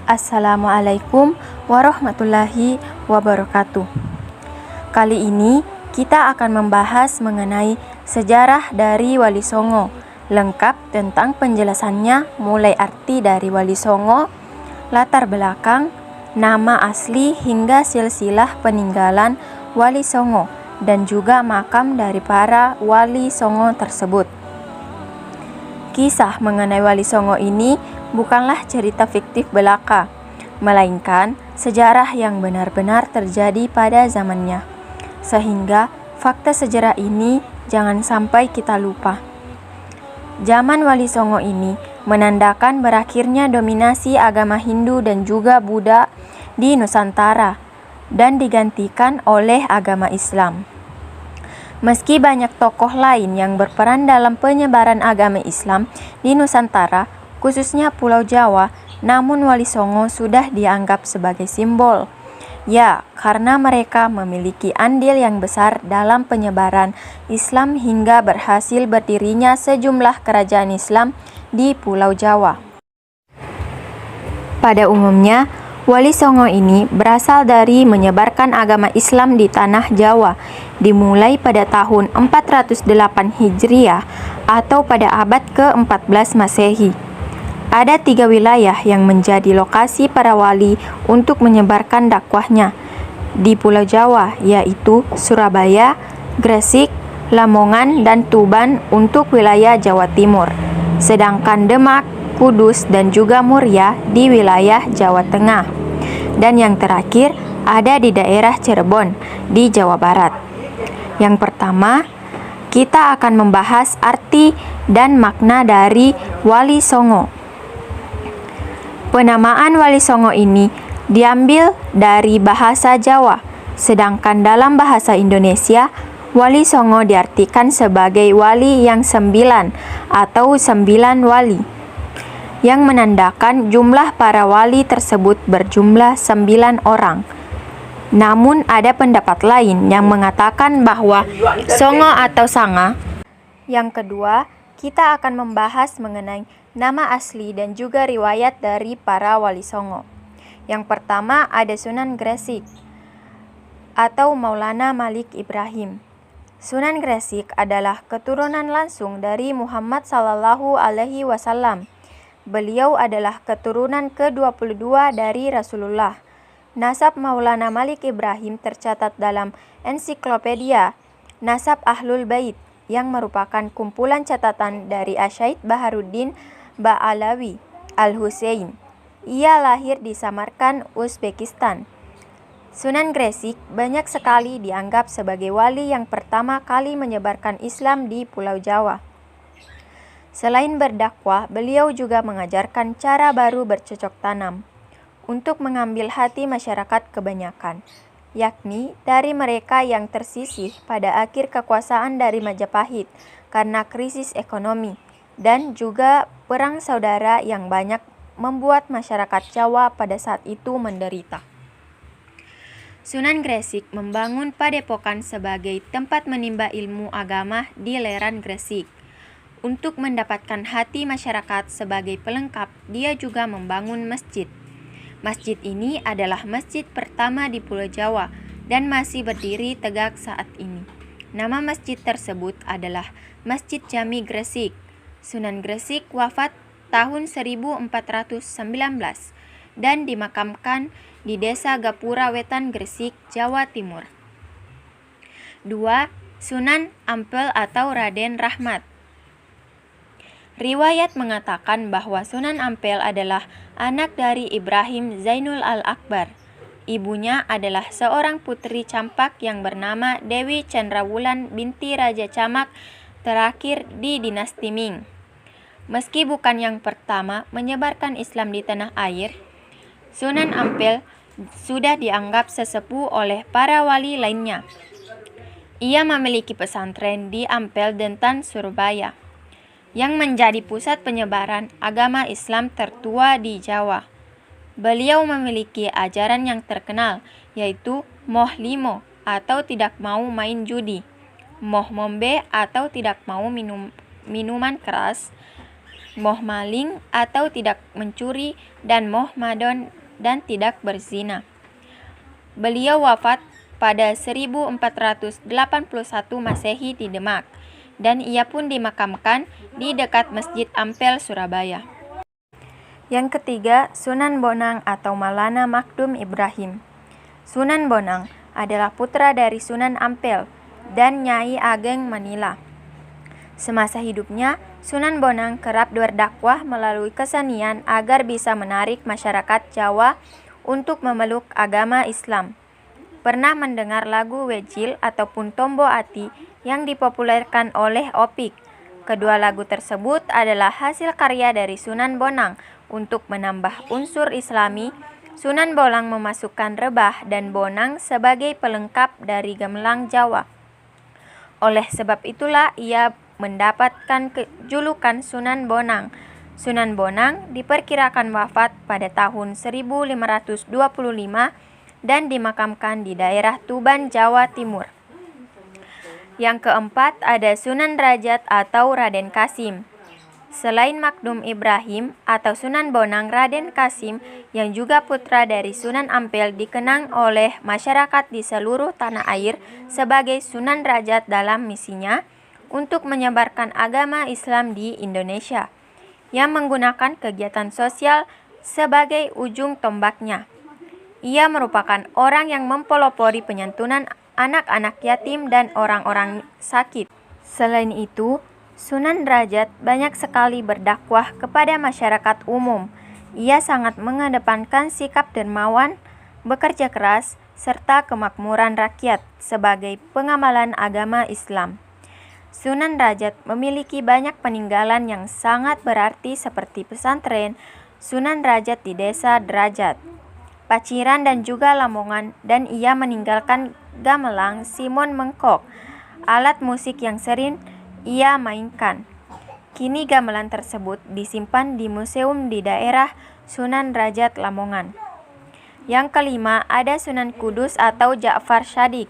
Assalamualaikum warahmatullahi wabarakatuh. Kali ini kita akan membahas mengenai sejarah dari Wali Songo, lengkap tentang penjelasannya mulai arti dari Wali Songo, latar belakang, nama asli hingga silsilah peninggalan Wali Songo dan juga makam dari para Wali Songo tersebut. Kisah mengenai Wali Songo ini bukanlah cerita fiktif belaka, melainkan sejarah yang benar-benar terjadi pada zamannya. Sehingga fakta sejarah ini jangan sampai kita lupa. Zaman Wali Songo ini menandakan berakhirnya dominasi agama Hindu dan juga Buddha di Nusantara dan digantikan oleh agama Islam. Meski banyak tokoh lain yang berperan dalam penyebaran agama Islam di Nusantara, khususnya Pulau Jawa, namun Wali Songo sudah dianggap sebagai simbol. Ya, karena mereka memiliki andil yang besar dalam penyebaran Islam hingga berhasil berdirinya sejumlah kerajaan Islam di Pulau Jawa. Pada umumnya, Wali Songo ini berasal dari menyebarkan agama Islam di tanah Jawa, dimulai pada tahun 408 Hijriah atau pada abad ke-14 Masehi. Ada 3 wilayah yang menjadi lokasi para wali untuk menyebarkan dakwahnya di Pulau Jawa, yaitu Surabaya, Gresik, Lamongan, dan Tuban untuk wilayah Jawa Timur, sedangkan Demak, Kudus, dan juga Muria di wilayah Jawa Tengah. Dan yang terakhir ada di daerah Cirebon di Jawa Barat. Yang pertama, kita akan membahas arti dan makna dari Wali Songo. Penamaan Wali Songo ini diambil dari bahasa Jawa, sedangkan dalam bahasa Indonesia, Wali Songo diartikan sebagai wali yang 9 atau 9 wali, yang menandakan jumlah para wali tersebut berjumlah 9 orang. Namun ada pendapat lain yang mengatakan bahwa Songo atau Sanga. Yang kedua, kita akan membahas mengenai nama asli dan juga riwayat dari para Wali Songo. Yang pertama ada Sunan Gresik atau Maulana Malik Ibrahim. Sunan Gresik adalah keturunan langsung dari Muhammad Sallallahu Alaihi Wasallam. Beliau adalah keturunan ke-22 dari Rasulullah. Nasab Maulana Malik Ibrahim tercatat dalam ensiklopedia Nasab Ahlul Bait yang merupakan kumpulan catatan dari Asyaid Baharuddin Ba'alawi Al-Husain. Ia lahir di Samarkand, Uzbekistan. Sunan Gresik banyak sekali dianggap sebagai wali yang pertama kali menyebarkan Islam di Pulau Jawa. Selain berdakwah, beliau juga mengajarkan cara baru bercocok tanam untuk mengambil hati masyarakat kebanyakan, yakni dari mereka yang tersisih pada akhir kekuasaan dari Majapahit karena krisis ekonomi dan juga perang saudara yang banyak membuat masyarakat Jawa pada saat itu menderita. Sunan Gresik membangun padepokan sebagai tempat menimba ilmu agama di lereng Gresik. Untuk mendapatkan hati masyarakat sebagai pelengkap, dia juga membangun masjid. Masjid ini adalah masjid pertama di Pulau Jawa dan masih berdiri tegak saat ini. Nama masjid tersebut adalah Masjid Jami Gresik. Sunan Gresik wafat tahun 1419 dan dimakamkan di Desa Gapura Wetan, Gresik, Jawa Timur. 2. Sunan Ampel atau Raden Rahmat. Riwayat mengatakan bahwa Sunan Ampel adalah anak dari Ibrahim Zainul Al-Akbar. Ibunya adalah seorang putri campak yang bernama Dewi Cendrawulan binti Raja Camak terakhir di dinasti Ming. Meski bukan yang pertama menyebarkan Islam di tanah air, Sunan Ampel sudah dianggap sesepuh oleh para wali lainnya. Ia memiliki pesantren di Ampel Dentan, Surabaya, yang menjadi pusat penyebaran agama Islam tertua di Jawa. Beliau memiliki ajaran yang terkenal, yaitu Moh Limo atau tidak mau main judi, Moh Mombe atau tidak mau minuman keras, moh maling atau tidak mencuri, dan moh madon dan tidak berzina. Beliau wafat pada 1481 Masehi di Demak, dan ia pun dimakamkan di dekat Masjid Ampel, Surabaya. Yang ketiga, Sunan Bonang atau Maulana Makdum Ibrahim. Sunan Bonang adalah putra dari Sunan Ampel dan Nyai Ageng Manila. Semasa hidupnya, Sunan Bonang kerap berdakwah melalui kesenian agar bisa menarik masyarakat Jawa untuk memeluk agama Islam. Pernah mendengar lagu Wejil ataupun Tombo Ati yang dipopulerkan oleh Opik? Kedua lagu tersebut adalah hasil karya dari Sunan Bonang. Untuk menambah unsur Islami, Sunan Bonang memasukkan rebah dan bonang sebagai pelengkap dari gamelan Jawa. Oleh sebab itulah ia mendapatkan julukan Sunan Bonang. Sunan Bonang diperkirakan wafat pada tahun 1525 dan dimakamkan di daerah Tuban, Jawa Timur. Yang keempat ada Sunan Derajat atau Raden Kasim. Selain Makdum Ibrahim atau Sunan Bonang, Raden Kasim yang juga putra dari Sunan Ampel dikenang oleh masyarakat di seluruh tanah air sebagai Sunan Derajat dalam misinya untuk menyebarkan agama Islam di Indonesia, yang menggunakan kegiatan sosial sebagai ujung tombaknya. Ia merupakan orang yang mempelopori penyantunan anak-anak yatim dan orang-orang sakit. Selain itu, Sunan Derajat banyak sekali berdakwah kepada masyarakat umum. Ia sangat mengedepankan sikap dermawan, bekerja keras, serta kemakmuran rakyat sebagai pengamalan agama Islam. Sunan Derajat memiliki banyak peninggalan yang sangat berarti seperti pesantren Sunan Derajat di Desa Derajat, Paciran dan juga Lamongan, dan ia meninggalkan gamelan Simon Mengkok, alat musik yang sering ia mainkan. Kini gamelan tersebut disimpan di museum di daerah Sunan Derajat, Lamongan. Yang kelima ada Sunan Kudus atau Ja'far Shadiq.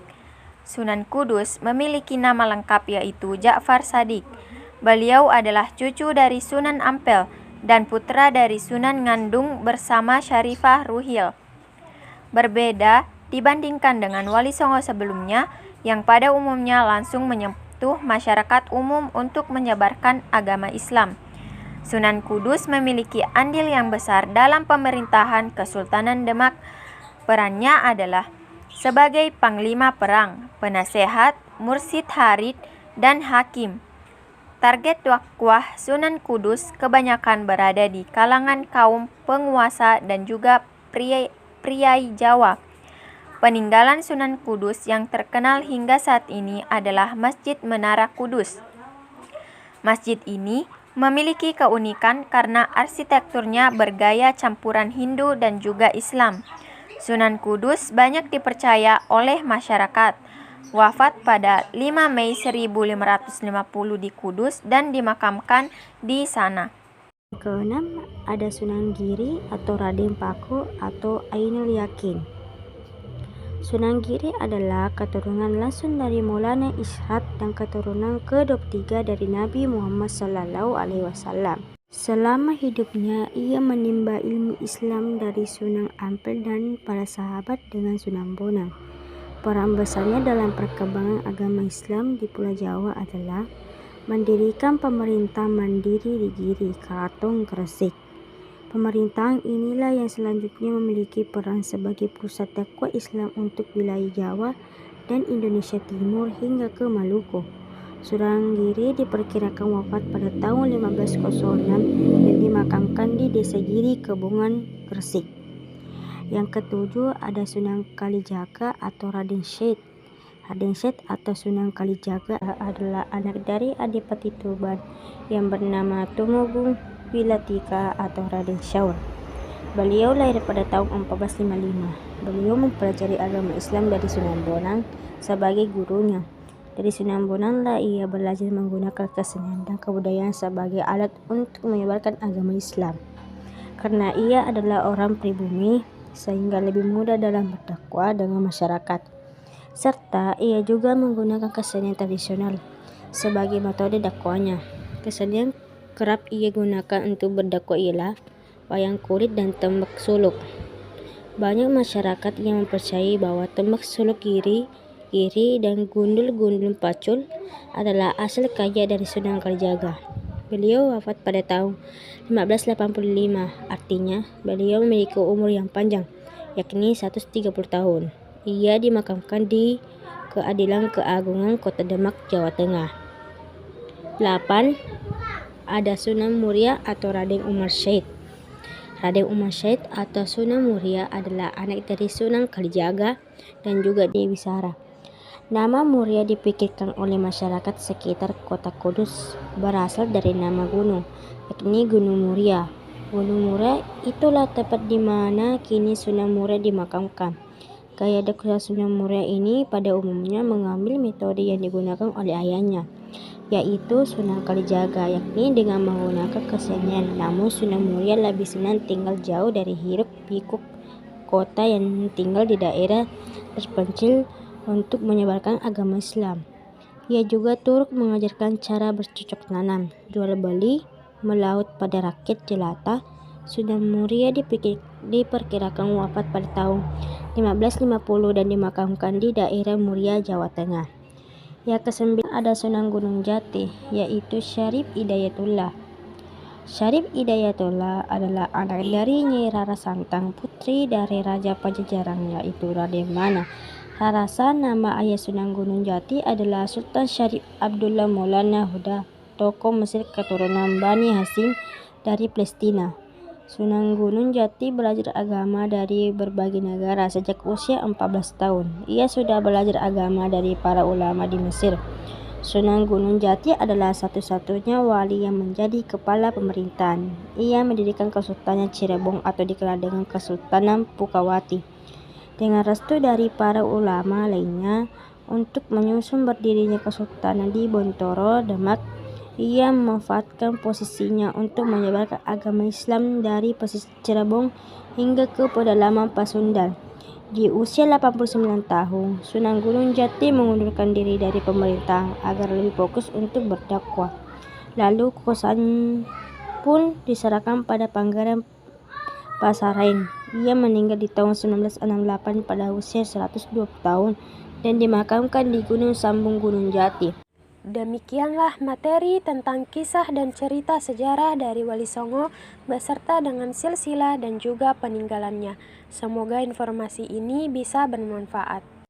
Sunan Kudus memiliki nama lengkap yaitu Ja'far Shadiq. Beliau adalah cucu dari Sunan Ampel dan putra dari Sunan Ngandung bersama Syarifah Ruhil. Berbeda dibandingkan dengan Wali Songo sebelumnya yang pada umumnya langsung menyentuh masyarakat umum untuk menyebarkan agama Islam. Sunan Kudus memiliki andil yang besar dalam pemerintahan Kesultanan Demak. Perannya adalah sebagai panglima perang, penasehat, mursyid harid, dan hakim. Target dakwah Sunan Kudus kebanyakan berada di kalangan kaum penguasa dan juga priai Jawa. Peninggalan Sunan Kudus yang terkenal hingga saat ini adalah Masjid Menara Kudus. Masjid ini memiliki keunikan karena arsitekturnya bergaya campuran Hindu dan juga Islam. Sunan Kudus banyak dipercaya oleh masyarakat. Wafat pada 5 Mei 1550 di Kudus dan dimakamkan di sana. Keenam ada Sunan Giri atau Raden Paku atau Ainul Yakin. Sunan Giri adalah keturunan langsung dari Maulana Ishaq dan keturunan ke-23 dari Nabi Muhammad SAW. Selama hidupnya, ia menimba ilmu Islam dari Sunan Ampel dan para sahabat dengan Sunan Bonang. Peran besarnya dalam perkembangan agama Islam di Pulau Jawa adalah mendirikan pemerintah mandiri di Giri, Karaton, Gresik. Pemerintahan inilah yang selanjutnya memiliki peran sebagai pusat dakwah Islam untuk wilayah Jawa dan Indonesia Timur hingga ke Maluku. Sunan Giri diperkirakan wafat pada tahun 1506 dan dimakamkan di Desa Giri, Kebongan, Gresik. Yang ketujuh ada Sunan Kalijaga atau Raden Syed. Raden Syed atau Sunan Kalijaga adalah anak dari Adipati Tuban yang bernama Tumenggung Wilatika atau Raden Shaur. Beliau lahir pada tahun 1455. Beliau mempelajari agama Islam dari Sunan Bonang sebagai gurunya. Dari Sunan Bonang lah ia belajar menggunakan kesenian dan kebudayaan sebagai alat untuk menyebarkan agama Islam. Karena ia adalah orang pribumi, sehingga lebih mudah dalam berdakwah dengan masyarakat. Serta ia juga menggunakan kesenian tradisional sebagai metode dakwahnya. Kesenian kerap ia gunakan untuk berdakwah ialah wayang kulit dan tembak suluk. Banyak masyarakat yang mempercayai bahwa tembak suluk giri dan gundul-gundul pacul adalah asal kaya dari Sunan Kalijaga. Beliau wafat pada tahun 1585, artinya beliau memiliki umur yang panjang, yakni 130 tahun. Ia dimakamkan di Keadilan Keagungan Kota Demak, Jawa Tengah. 8. Ada Sunan Muria atau Raden Umar Syed. Raden Umar Syed atau Sunan Muria adalah anak dari Sunan Kalijaga dan juga Dewi Sara. Nama Muria dipikirkan oleh masyarakat sekitar kota Kudus berasal dari nama gunung, yakni Gunung Muria. Gunung Muria itulah tempat di mana kini Sunan Muria dimakamkan. Gaya dakwah Sunan Muria ini pada umumnya mengambil metode yang digunakan oleh ayahnya, yaitu Sunan Kalijaga, yakni dengan menggunakan kesenian. Namun Sunan Muria lebih senang tinggal jauh dari hiruk pikuk kota yang tinggal di daerah terpencil untuk menyebarkan agama Islam. Ia juga turut mengajarkan cara bercocok tanam, jual beli, melaut pada rakyat jelata. Sunan Muria diperkirakan wafat pada tahun 1550 dan dimakamkan di daerah Muria, Jawa Tengah. Yang ke-9 ada Sunan Gunung Jati, yaitu Syarif Hidayatullah. Syarif Hidayatullah adalah anak dari Nyai Rara Santang, putri dari Raja Pajajaran, yaitu Raden Mana. Rasa nama ayah Sunan Gunung Jati adalah Sultan Syarif Abdullah Maulana Huda, tokoh Mesir keturunan Bani Hashim dari Palestina. Sunan Gunung Jati belajar agama dari berbagai negara sejak usia 14 tahun. Ia sudah belajar agama dari para ulama di Mesir. Sunan Gunung Jati adalah satu-satunya wali yang menjadi kepala pemerintahan. Ia mendirikan Kesultanan Cirebon atau dikenal dengan Kesultanan Pukawati dengan restu dari para ulama lainnya untuk menyusun berdirinya Kesultanan di Bontoro, Demak. Ia memanfaatkan posisinya untuk menyebarkan agama Islam dari pesisir Cirebon hingga ke pedalaman Pasundan. Di usia 89 tahun, Sunan Gunung Jati mengundurkan diri dari pemerintah agar lebih fokus untuk berdakwah. Lalu kekuasaan pun diserahkan pada Pangeran Pasarhain. Ia meninggal di tahun 1968 pada usia 120 tahun dan dimakamkan di Gunung Sambung, Gunung Jati. Demikianlah materi tentang kisah dan cerita sejarah dari Wali Songo beserta dengan silsilah dan juga peninggalannya. Semoga informasi ini bisa bermanfaat.